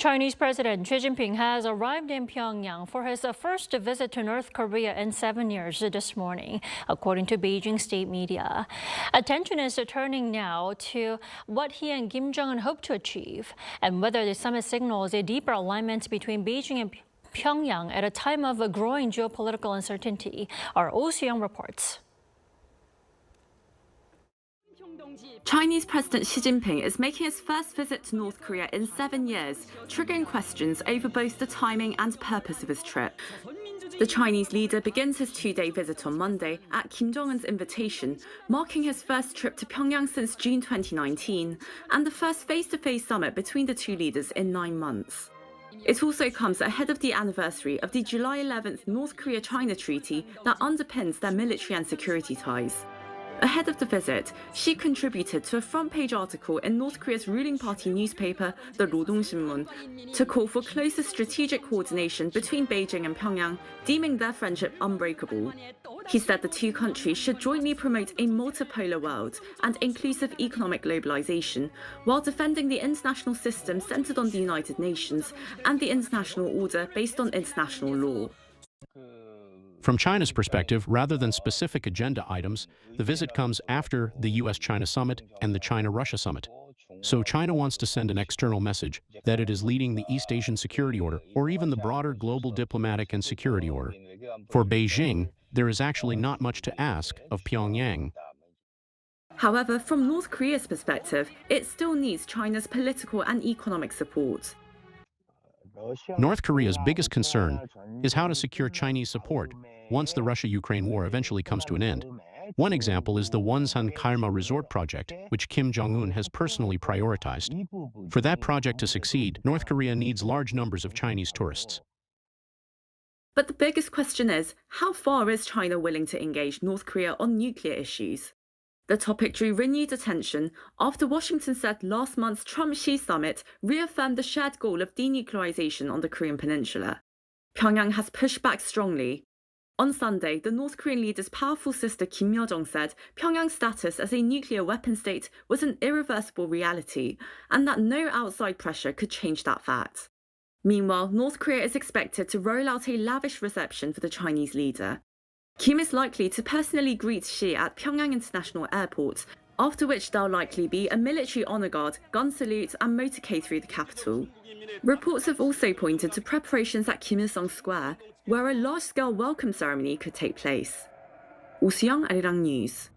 Chinese President Xi Jinping has arrived in Pyongyang for his first visit to North Korea in 7 years this morning, according to Beijing state media. Attention is turning now to what he and Kim Jong-un hope to achieve and whether the summit signals a deeper alignment between Beijing and Pyongyang at a time of growing geopolitical uncertainty. Our Oh Soo-young reports. Chinese President Xi Jinping is making his first visit to North Korea in 7 years, triggering questions over both the timing and purpose of his trip. The Chinese leader begins his 2-day visit on Monday at Kim Jong-un's invitation, marking his first trip to Pyongyang since June 2019 and the first face-to-face summit between the two leaders in 9 months. It also comes ahead of the anniversary of the July 11th North Korea-China treaty that underpins their military and security ties. Ahead of the visit, Xi contributed to a front-page article in North Korea's ruling party newspaper, the Rodong-sinmun, to call for closer strategic coordination between Beijing and Pyongyang, deeming their friendship unbreakable. He said the two countries should jointly promote a multipolar world and inclusive economic globalization, while defending the international system centered on the United Nations and the international order based on international law. From China's perspective, rather than specific agenda items, the visit comes after the U.S.-China summit and the China-Russia summit. So China wants to send an external message that it is leading the East Asian Security Order or even the broader global diplomatic and security order. For Beijing, there is actually not much to ask of Pyongyang. However, from North Korea's perspective, it still needs China's political and economic support. North Korea's biggest concern is how to secure Chinese support once the Russia-Ukraine war eventually comes to an end. One example is the Wonsan Karma Resort project, which Kim Jong-un has personally prioritized. For that project to succeed, North Korea needs large numbers of Chinese tourists. But the biggest question is, how far is China willing to engage North Korea on nuclear issues? The topic drew renewed attention after Washington said last month's Trump-Xi summit reaffirmed the shared goal of denuclearization on the Korean peninsula. Pyongyang has pushed back strongly. On Sunday, the North Korean leader's powerful sister Kim Yo-jong said Pyongyang's status as a nuclear weapon state was an irreversible reality and that no outside pressure could change that fact. Meanwhile, North Korea is expected to roll out a lavish reception for the Chinese leader. Kim is likely to personally greet Xi at Pyongyang International Airport, after which there'll likely be a military honor guard, gun salute and motorcade through the capital. Reports have also pointed to preparations at Kim Il-sung Square, where a large-scale welcome ceremony could take place. Oh Soo-young, ArirangNews.